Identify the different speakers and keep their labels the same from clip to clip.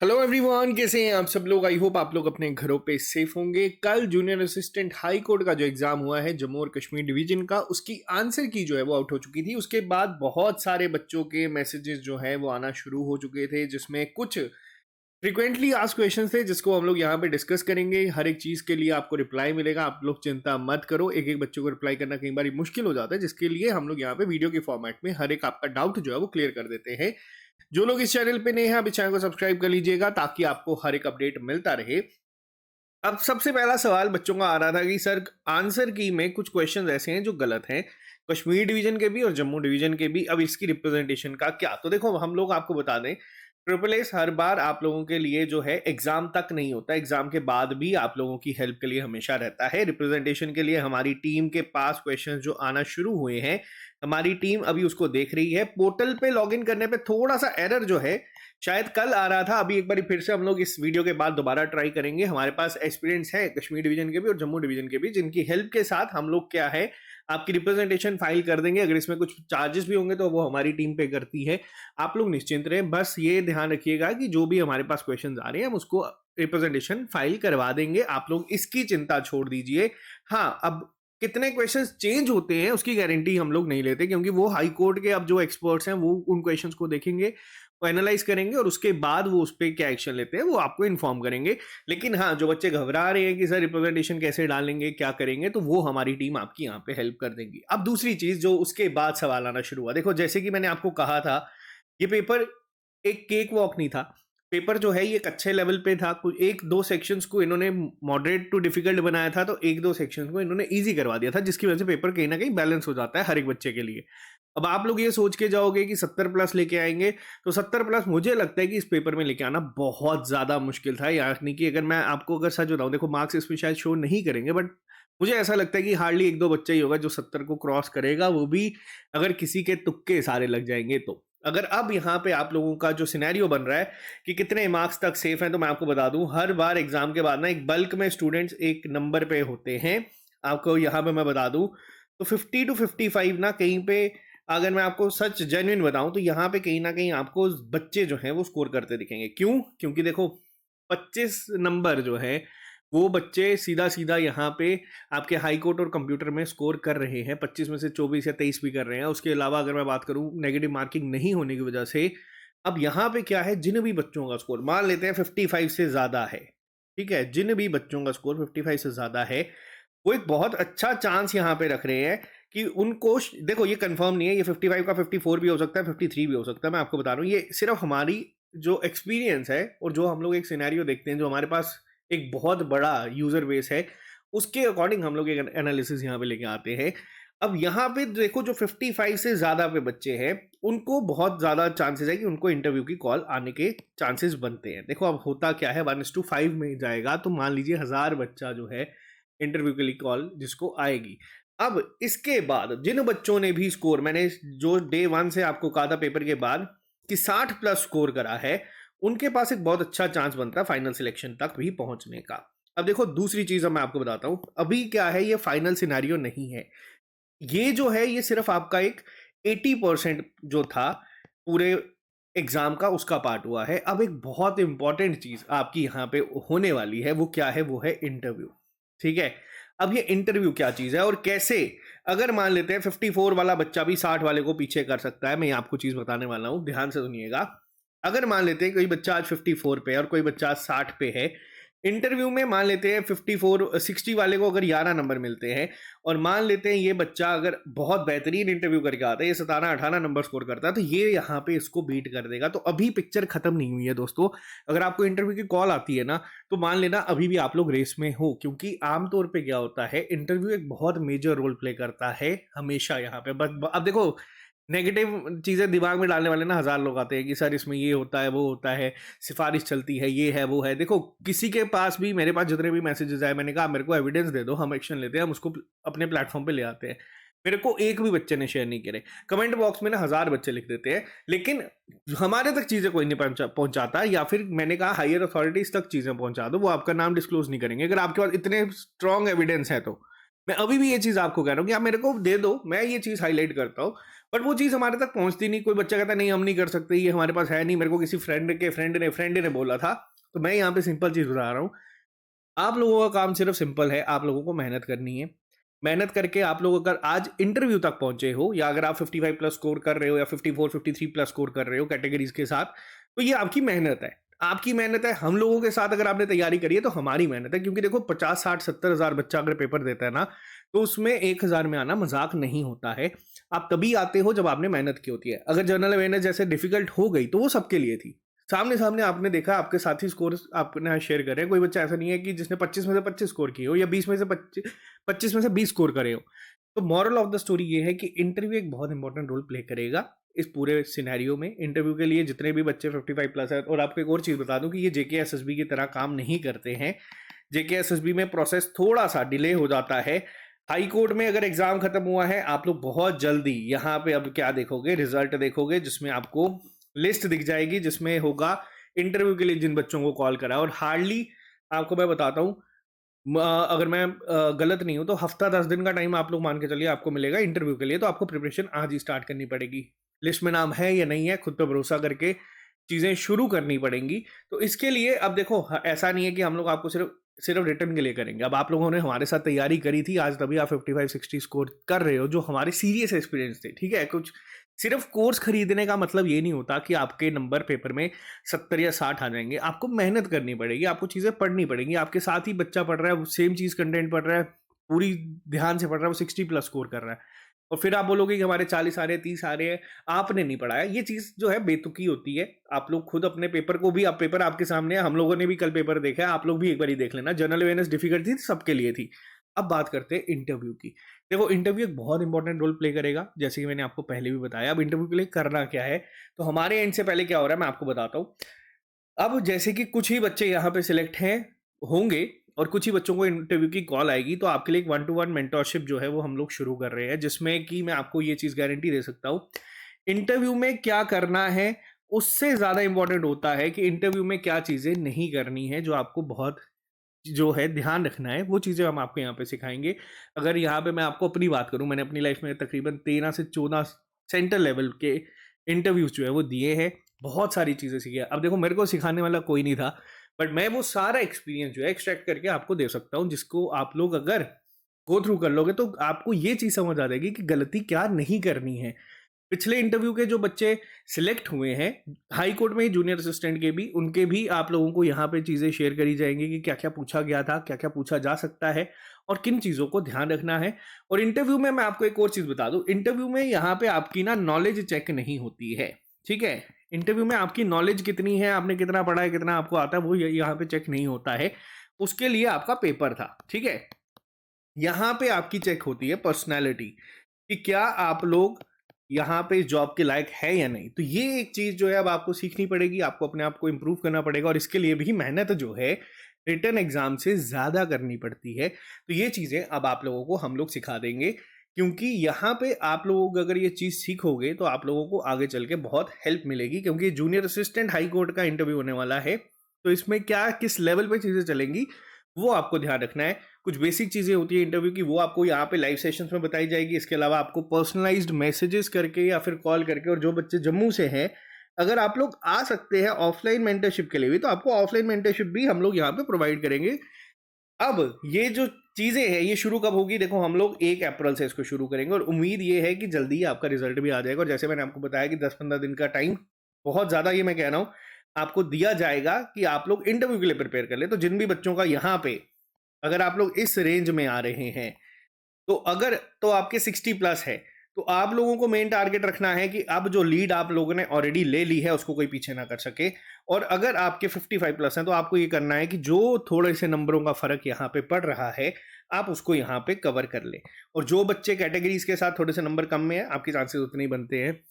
Speaker 1: Hello everyone, कैसे हैं आप सब लोग। आई होप आप लोग अपने घरों पे सेफ होंगे। कल जूनियर असिस्टेंट हाई कोर्ट का जो एग्जाम हुआ है जम्मू और कश्मीर डिवीजन का, उसकी आंसर की जो है वो आउट हो चुकी थी। उसके बाद बहुत सारे बच्चों के मैसेजेस जो है वो आना शुरू हो चुके थे, जिसमें कुछ फ्रिक्वेंटली आस्क्ड क्वेश्चंस थे जिसको हम लोग यहाँ पे डिस्कस करेंगे। हर एक चीज के लिए आपको रिप्लाई मिलेगा, आप लोग चिंता मत करो। एक एक बच्चे को रिप्लाई करना कई बार मुश्किल हो जाता है, जिसके लिए हम लोग यहाँ पे वीडियो के फॉर्मेट में हर एक आपका डाउट जो है वो क्लियर कर देते हैं। जो लोग इस चैनल पे नए हैं, आप इस चैनल को सब्सक्राइब कर लीजिएगा ताकि आपको हर एक अपडेट मिलता रहे। अब सबसे पहला सवाल बच्चों का आ रहा था कि सर आंसर की में कुछ क्वेश्चंस ऐसे हैं जो गलत हैं, कश्मीर डिवीजन के भी और जम्मू डिवीजन के भी। अब इसकी रिप्रेजेंटेशन का क्या, तो देखो हम लोग आपको बता दें, ट्रिपल एस हर बार आप लोगों के लिए जो है एग्जाम तक नहीं होता, एग्जाम के बाद भी आप लोगों की हेल्प के लिए हमेशा रहता है। रिप्रेजेंटेशन के लिए हमारी टीम के पास क्वेश्चंस जो आना शुरू हुए हैं, हमारी टीम अभी उसको देख रही है। पोर्टल पे लॉगिन करने पे थोड़ा सा एरर जो है शायद कल आ रहा था, अभी एक बार फिर से हम लोग इस वीडियो के बाद दोबारा ट्राई करेंगे। हमारे पास एक्सपीरियंस है कश्मीर डिवीजन के भी और जम्मू डिवीजन के भी, जिनकी हेल्प के साथ हम लोग क्या है आपकी रिप्रेजेंटेशन फाइल कर देंगे। अगर इसमें कुछ चार्जेस भी होंगे तो वो हमारी टीम पे करती है। आप लोग निश्चिंत रहे, बस ये ध्यान रखिएगा कि जो भी हमारे पास क्वेश्चंस आ रहे हैं हम उसको रिप्रेजेंटेशन फाइल करवा देंगे। आप लोग इसकी चिंता छोड़ दीजिए। हाँ, अब कितने क्वेश्चंस चेंज होते हैं उसकी गारंटी हम लोग नहीं लेते, क्योंकि वो हाई कोर्ट के अब जो एक्सपर्ट्स हैं वो उन क्वेश्चंस को देखेंगे, वो एनालाइज करेंगे और उसके बाद वो उस पर क्या एक्शन लेते हैं वो आपको इन्फॉर्म करेंगे। लेकिन हाँ, जो बच्चे घबरा रहे हैं कि सर रिप्रेजेंटेशन कैसे डालेंगे, क्या करेंगे, तो वो हमारी टीम आपकी यहाँ पे हेल्प कर देगी। अब दूसरी चीज जो उसके बाद सवाल आना शुरू हुआ, देखो जैसे कि मैंने आपको कहा था, ये पेपर एक केक वॉक नहीं था। पेपर जो है ये एक अच्छे लेवल पे था। कुछ एक दो सेक्शंस को इन्होंने मॉडरेट टू डिफिकल्ट बनाया था, तो एक दो सेक्शंस को इन्होंने इजी करवा दिया था, जिसकी वजह से पेपर कहीं ना कहीं बैलेंस हो जाता है हर एक बच्चे के लिए। अब आप लोग ये सोच के जाओगे कि 70 प्लस लेके आएंगे, तो 70 प्लस मुझे लगता है कि इस पेपर में लेके आना बहुत ज्यादा मुश्किल था। यानी कि अगर मैं आपको अगर सच बताऊं, देखो मार्क्स इसमें शायद शो नहीं करेंगे, बट मुझे ऐसा लगता है कि हार्डली एक दो बच्चा ही होगा जो 70 को क्रॉस करेगा, वो भी अगर किसी के तुक्के सारे लग जाएंगे तो। अगर अब यहाँ पे आप लोगों का जो सिनेरियो बन रहा है कि कितने मार्क्स तक सेफ हैं, तो मैं आपको बता दूं, हर बार एग्जाम के बाद ना एक बल्क में स्टूडेंट्स एक नंबर पे होते हैं। आपको यहाँ पे मैं बता दूं तो 50 टू 55 ना कहीं पे, अगर मैं आपको सच जेन्युइन बताऊं तो यहाँ पे कहीं ना कहीं आपको बच्चे जो हैं वो स्कोर करते दिखेंगे। क्यों? क्योंकि देखो 25 नंबर जो है वो बच्चे सीधा सीधा यहाँ पे आपके हाई कोर्ट और कंप्यूटर में स्कोर कर रहे हैं। 25 में से 24 या 23 भी कर रहे हैं। उसके अलावा अगर मैं बात करूं नेगेटिव मार्किंग नहीं होने की वजह से, अब यहाँ पे क्या है, जिन भी बच्चों का स्कोर मान लेते हैं 55 से ज्यादा है, ठीक है, जिन भी बच्चों का स्कोर 55 से ज्यादा है, वो एक बहुत अच्छा चांस यहाँ पे रख रहे हैं कि उनको, देखो ये कंफर्म नहीं है, ये 55 का 54 भी हो सकता है, 53 भी हो सकता है। मैं आपको बता रहा हूँ, ये सिर्फ हमारी जो एक्सपीरियंस है और जो हम लोग एक सिनेरियो देखते हैं, जो हमारे पास एक बहुत बड़ा यूजर बेस है, उसके अकॉर्डिंग हम लोग एक एनालिसिस यहाँ पे लेके आते हैं। अब यहाँ पे देखो जो 55 से ज्यादा पे बच्चे हैं, उनको बहुत ज्यादा चांसेस है कि उनको इंटरव्यू की कॉल आने के चांसेस बनते हैं। देखो अब होता क्या है, 1:5 में जाएगा, तो मान लीजिए 1000 बच्चा जो है इंटरव्यू के लिए कॉल जिसको आएगी। अब इसके बाद जिन बच्चों ने भी स्कोर, मैंने जो डे 1 से आपको कहा था पेपर के बाद कि 60 प्लस स्कोर करा है, उनके पास एक बहुत अच्छा चांस बनता है फाइनल सिलेक्शन तक भी पहुंचने का। अब देखो दूसरी चीज मैं आपको बताता हूं, अभी क्या है, ये फाइनल सिनेरियो नहीं है। ये जो है ये सिर्फ आपका एक 80% जो था पूरे एग्जाम का उसका पार्ट हुआ है। अब एक बहुत इंपॉर्टेंट चीज आपकी यहाँ पे होने वाली है, वो क्या है, वो है इंटरव्यू। ठीक है, अब ये इंटरव्यू क्या चीज है और कैसे, अगर मान लेते हैं 54 वाला बच्चा भी 60 वाले को पीछे कर सकता है, मैं ये आपको चीज बताने वाला हूं, ध्यान से सुनिएगा। अगर मान लेते हैं कोई बच्चा आज 54 पे और कोई बच्चा आज 60 पे है, इंटरव्यू में मान लेते हैं 60 वाले को अगर 11 नंबर मिलते हैं, और मान लेते हैं ये बच्चा अगर बहुत बेहतरीन इंटरव्यू करके आता है, ये 17-18 नंबर स्कोर करता है, तो ये यहाँ पे इसको बीट कर देगा। तो अभी पिक्चर खत्म नहीं हुई है दोस्तों। अगर आपको इंटरव्यू की कॉल आती है ना, तो मान लेना अभी भी आप लोग रेस में हो, क्योंकि आमतौर पे क्या होता है, इंटरव्यू एक बहुत मेजर रोल प्ले करता है हमेशा यहाँ पे। बस अब देखो, नेगेटिव चीजें दिमाग में डालने वाले ना 1000 लोग आते हैं कि सर इसमें ये होता है, वो होता है, सिफारिश चलती है, ये है, वो है। देखो किसी के पास भी, मेरे पास जितने भी मैसेजेस आए, मैंने कहा मेरे को एविडेंस दे दो, हम एक्शन लेते हैं, हम उसको अपने प्लेटफॉर्म पे ले आते हैं। मेरे को एक भी बच्चे ने शेयर नहीं करे। कमेंट बॉक्स में ना 1000 बच्चे लिख देते हैं, लेकिन हमारे तक चीजें कोई नहीं पहुंचाता, या फिर मैंने कहा हायर अथॉरिटीज तक चीजें पहुंचा दो, वो आपका नाम डिस्क्लोज नहीं करेंगे अगर आपके पास इतने स्ट्रॉन्ग एविडेंस है। तो मैं अभी भी ये चीज आपको कह रहा हूँ कि आप मेरे को दे दो, मैं ये चीज हाईलाइट करता हूँ बट वो चीज़ हमारे तक पहुँचती नहीं। कोई बच्चा कहता नहीं हम नहीं कर सकते, ये हमारे पास है नहीं, मेरे को किसी फ्रेंड ने बोला था। तो मैं यहाँ पे सिंपल चीज़ बता रहा हूँ, आप लोगों का काम सिर्फ सिंपल है, आप लोगों को मेहनत करनी है। मेहनत करके आप लोग अगर आज इंटरव्यू तक पहुँचे हो, या अगर आप 55 प्लस स्कोर कर रहे हो या 54, 53 प्लस स्कोर कर रहे हो कैटेगरीज़ के साथ, तो ये आपकी मेहनत है। आपकी मेहनत है, हम लोगों के साथ अगर आपने तैयारी करी है तो हमारी मेहनत है, क्योंकि देखो 50, 60, 70 हज़ार बच्चा अगर पेपर देता है ना, तो उसमें 1000 में आना मज़ाक नहीं होता है। आप तभी आते हो जब आपने मेहनत की होती है। अगर जनरल अवेयरनेस जैसे डिफ़िकल्ट हो गई, तो वो सबके लिए थी। सामने-सामने आपने देखा, आपके साथी स्कोर आपने शेयर करे हैं, कोई बच्चा ऐसा नहीं है कि जिसने 25 में से 25 स्कोर किए हो, या 20 में से 25 में से 20 स्कोर करे हो। तो मोरल ऑफ द स्टोरी ये है कि इंटरव्यू एक बहुत इंपॉर्टेंट रोल प्ले करेगा इस पूरे सिनेरियो में। इंटरव्यू के लिए जितने भी बच्चे 55 प्लस है, और आपको एक और चीज़ बता दूं कि ये जेके एसएसबी की तरह काम नहीं करते हैं। जेके एसएसबी में प्रोसेस थोड़ा सा डिले हो जाता है। हाई कोर्ट में अगर एग्जाम खत्म हुआ है, आप लोग बहुत जल्दी यहाँ पे अब क्या देखोगे, रिजल्ट देखोगे, जिसमें आपको लिस्ट दिख जाएगी, जिसमें होगा इंटरव्यू के लिए जिन बच्चों को कॉल करा। और हार्डली आपको मैं बताता हूँ, अगर मैं गलत नहीं हूँ तो हफ्ता 10 दिन का टाइम आप लोग मान के चलिए आपको मिलेगा इंटरव्यू के लिए। तो आपको प्रिपरेशन आज ही स्टार्ट करनी पड़ेगी। लिस्ट में नाम है या नहीं है, खुद पे भरोसा करके चीज़ें शुरू करनी पड़ेंगी। तो इसके लिए अब देखो, ऐसा नहीं है कि हम लोग आपको सिर्फ सिर्फ रिटर्न के लिए करेंगे। अब आप लोगों ने हमारे साथ तैयारी करी थी, आज तभी आप 55-60 स्कोर कर रहे हो, जो हमारे सीरियस एक्सपीरियंस थे। ठीक है, कुछ सिर्फ कोर्स खरीदने का मतलब ये नहीं होता कि आपके नंबर पेपर में 70 या 60 आ जाएंगे। आपको मेहनत करनी पड़ेगी, आपको चीज़ें पढ़नी पड़ेंगी। आपके साथ ही बच्चा पढ़ रहा है, सेम चीज़ कंटेंट पढ़ रहा है, पूरी ध्यान से पढ़ रहा है, वो 60 प्लस स्कोर कर रहा है, और फिर आप बोलोगे कि हमारे 40 आ रहे हैं, 30 आ रहे हैं, आपने नहीं पढ़ाया। ये चीज़ जो है बेतुकी होती है। आप लोग खुद अपने पेपर को भी, अब पेपर आपके सामने है, हम लोगों ने भी कल पेपर देखा है, आप लोग भी एक बार ही देख लेना। जनरल अवेयरनेस डिफिकल्ट थी, सबके लिए थी। अब बात करते हैं इंटरव्यू की। देखो, इंटरव्यू एक बहुत इंपॉर्टेंट रोल प्ले करेगा, जैसे कि मैंने आपको पहले भी बताया। अब इंटरव्यू के लिए करना क्या है, तो हमारे एंड से पहले क्या हो रहा है मैं आपको बताता हूँ। अब जैसे कि कुछ ही बच्चे यहाँ पे सिलेक्ट हैं, होंगे, और कुछ ही बच्चों को इंटरव्यू की कॉल आएगी, तो आपके लिए एक 1-to-1 मेंटरशिप जो है वो हम लोग शुरू कर रहे हैं, जिसमें कि मैं आपको ये चीज़ गारंटी दे सकता हूँ, इंटरव्यू में क्या करना है उससे ज़्यादा इंपॉर्टेंट होता है कि इंटरव्यू में क्या चीज़ें नहीं करनी है, जो आपको बहुत जो है ध्यान रखना है, वो चीज़ें हम आपको यहाँ पे सिखाएंगे। अगर यहाँ पे मैं आपको अपनी बात करूँ, मैंने अपनी लाइफ में तकरीबन 13 से 14 सेंटर लेवल के इंटरव्यूज जो है वो दिए हैं, बहुत सारी चीज़ें सीखी है। अब देखो, मेरे को सिखाने वाला कोई नहीं था, बट मैं वो सारा एक्सपीरियंस जो है एक्सट्रैक्ट करके आपको दे सकता हूँ, जिसको आप लोग अगर गो थ्रू कर लोगे तो आपको ये चीज़ समझ आ जाएगी कि गलती क्या नहीं करनी है। पिछले इंटरव्यू के जो बच्चे सिलेक्ट हुए हैं हाई कोर्ट में ही, जूनियर असिस्टेंट के भी, उनके भी आप लोगों को यहाँ पे चीज़ें शेयर करी जाएंगी कि क्या क्या पूछा गया था, क्या क्या पूछा जा सकता है, और किन चीज़ों को ध्यान रखना है। और इंटरव्यू में मैं आपको एक और चीज़ बता दूं, इंटरव्यू में यहाँ पे आपकी ना नॉलेज चेक नहीं होती है। ठीक है, इंटरव्यू में आपकी नॉलेज कितनी है, आपने कितना पढ़ा है, कितना आपको आता है, वो यहाँ पे चेक नहीं होता है। उसके लिए आपका पेपर था। ठीक है, यहाँ पे आपकी चेक होती है पर्सनैलिटी, कि क्या आप लोग यहाँ पे जॉब के लायक है या नहीं। तो ये एक चीज़ जो है अब आपको सीखनी पड़ेगी, आपको अपने आप को इम्प्रूव करना पड़ेगा, और इसके लिए भी मेहनत जो है रिटर्न एग्जाम से ज़्यादा करनी पड़ती है। तो ये चीज़ें अब आप लोगों को हम लोग सिखा देंगे, क्योंकि यहाँ पे आप लोग अगर ये चीज़ सीखोगे तो आप लोगों को आगे चल के बहुत हेल्प मिलेगी, क्योंकि जूनियर असिस्टेंट हाई कोर्ट का इंटरव्यू होने वाला है। तो इसमें क्या किस लेवल पे चीज़ें चलेंगी वो आपको ध्यान रखना है। कुछ बेसिक चीज़ें होती है इंटरव्यू की, वो आपको यहाँ पे लाइव सेशंस में बताई जाएगी। इसके अलावा आपको पर्सनलाइज्ड मैसेजेस करके या फिर कॉल करके, और जो बच्चे जम्मू से हैं, अगर आप लोग आ सकते हैं ऑफलाइन मेंटरशिप के लिए भी, तो आपको ऑफलाइन मेंटरशिप भी हम लोग यहाँ पे प्रोवाइड करेंगे। अब ये जो चीज़ें हैं ये शुरू कब होगी, देखो हम लोग 1 अप्रैल से इसको शुरू करेंगे, और उम्मीद ये है कि जल्दी ही आपका रिजल्ट भी आ जाएगा। और जैसे मैंने आपको बताया कि 10-15 दिन का टाइम, बहुत ज़्यादा ये मैं कह रहा हूँ, आपको दिया जाएगा कि आप लोग इंटरव्यू के लिए प्रिपेयर कर ले। तो जिन भी बच्चों का यहाँ पे, अगर आप लोग इस रेंज में आ रहे हैं, तो अगर तो आपके 60 प्लस है, तो आप लोगों को मेन टारगेट रखना है कि अब जो लीड आप लोगों ने ऑलरेडी ले ली है उसको कोई पीछे ना कर सके। और अगर आपके 55 प्लस हैं, तो आपको ये करना है कि जो थोड़े से नंबरों का फर्क यहाँ पे पड़ रहा है, आप उसको यहाँ पे कवर कर ले। और जो बच्चे कैटेगरीज के साथ थोड़े से नंबर कम में है, आपके चांसेस उतने ही बनते हैं।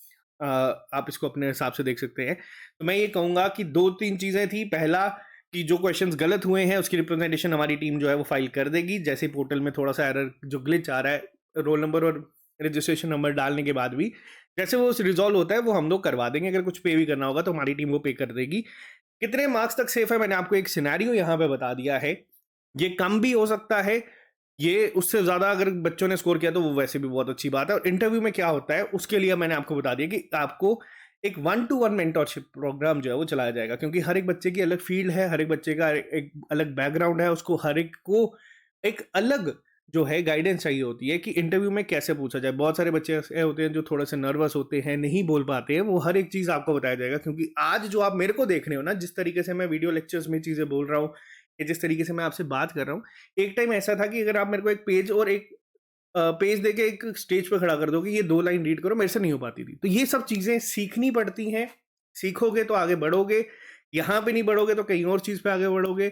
Speaker 1: आप इसको अपने हिसाब से देख सकते हैं। तो मैं ये कहूँगा कि 2-3 चीज़ें थी। पहला, कि जो क्वेश्चंस गलत हुए हैं उसकी रिप्रेजेंटेशन हमारी टीम जो है वो फाइल कर देगी। जैसे पोर्टल में थोड़ा सा एरर जो ग्लिच आ रहा है, रोल नंबर और रजिस्ट्रेशन नंबर डालने के बाद भी, जैसे वो रिजॉल्व होता है वो हम लोग करवा देंगे। अगर कुछ पे भी करना होगा तो हमारी टीम वो पे कर देगी। कितने मार्क्स तक सेफ है, मैंने आपको एक सिनेरियो यहाँ पे बता दिया है। ये कम भी हो सकता है, ये उससे ज़्यादा अगर बच्चों ने स्कोर किया तो वो वैसे भी बहुत अच्छी बात है। और इंटरव्यू में क्या होता है उसके लिए मैंने आपको बता दिया कि आपको एक 1 टू 1 मेंटरशिप प्रोग्राम जो है वो चलाया जाएगा, क्योंकि हर एक बच्चे की अलग फ़ील्ड है, हर एक बच्चे का एक अलग बैकग्राउंड है, उसको हर एक को एक अलग जो है गाइडेंस चाहिए होती है कि इंटरव्यू में कैसे पूछा जाए। बहुत सारे बच्चे ऐसे होते हैं जो थोड़े-से नर्वस होते हैं, नहीं बोल पाते हैं, वो हर एक चीज़ आपको बताया जाएगा, क्योंकि आज जो आप मेरे को देख रहे हो ना, जिस तरीके से मैं वीडियो लेक्चर्स में चीज़ें बोल रहा हूँ, या जिस तरीके से मैं आपसे बात कर रहा हूँ, एक टाइम ऐसा था कि अगर आप मेरे को एक पेज और एक पेज देके एक स्टेज पे खड़ा कर दोगे, ये 2 लाइन रीड करो, मेरे से नहीं हो पाती थी। तो ये सब चीज़ें सीखनी पड़ती हैं, सीखोगे तो आगे बढ़ोगे, यहाँ पे नहीं बढ़ोगे तो कहीं और चीज़ पे आगे बढ़ोगे।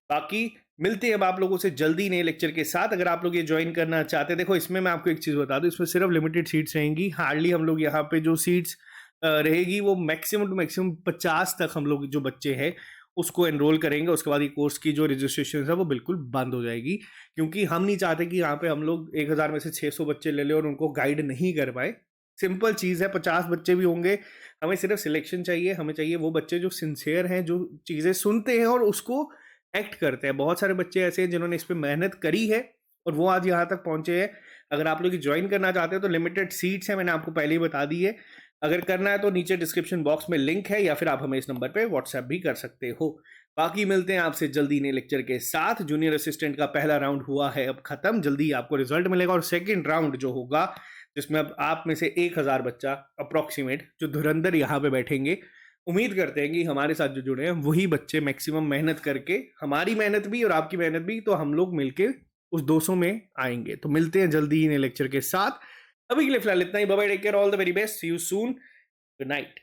Speaker 1: बाकी मिलते हैं अब आप लोगों से जल्दी नए लेक्चर के साथ। अगर आप लोग ये जॉइन करना चाहते हैं, देखो इसमें मैं आपको एक चीज़ बता दूँ, इसमें सिर्फ लिमिटेड सीट्स रहेंगी, हार्डली हम लोग यहाँ पे जो सीट्स रहेगी वो मैक्सिमम टू मैक्सिमम 50 तक हम लोग जो बच्चे हैं उसको एनरोल करेंगे। उसके बाद ये कोर्स की जो रजिस्ट्रेशन है वो बिल्कुल बंद हो जाएगी, क्योंकि हम नहीं चाहते कि यहाँ पे हम लोग 1000 में से 600 बच्चे ले लें और उनको गाइड नहीं कर पाए। सिंपल चीज़ है, 50 बच्चे भी होंगे, हमें सिर्फ सिलेक्शन चाहिए, हमें चाहिए वो बच्चे जो सिंसियर हैं, जो चीज़ें सुनते हैं और उसको एक्ट करते हैं। बहुत सारे बच्चे ऐसे हैं जिन्होंने इस पे मेहनत करी है और वो आज यहाँ तक पहुँचे हैं। अगर आप लोग ज्वाइन करना चाहते हो तो लिमिटेड सीट्स हैं, मैंने आपको पहले ही बता दी है। अगर करना है तो नीचे डिस्क्रिप्शन बॉक्स में लिंक है, या फिर आप हमें इस नंबर पे व्हाट्सएप भी कर सकते हो। बाकी मिलते हैं आपसे जल्दी नए लेक्चर के साथ। जूनियर असिस्टेंट का पहला राउंड हुआ है अब खत्म, जल्दी आपको रिजल्ट मिलेगा और सेकंड राउंड जो होगा जिसमें अब आप में से 1000 बच्चा अप्रोक्सीमेट जो धुरंधर यहाँ पे बैठेंगे, उम्मीद करते हैं कि हमारे साथ जो जुड़े हैं वही बच्चे मैक्सिमम मेहनत करके, हमारी मेहनत भी और आपकी मेहनत भी, तो हम लोग मिलके उस 200 में आएंगे। तो मिलते हैं जल्दी ही नए लेक्चर के साथ। अभी के लिए फिलहाल इतना ही। Bye bye, take care, all the very best, see you soon, good night.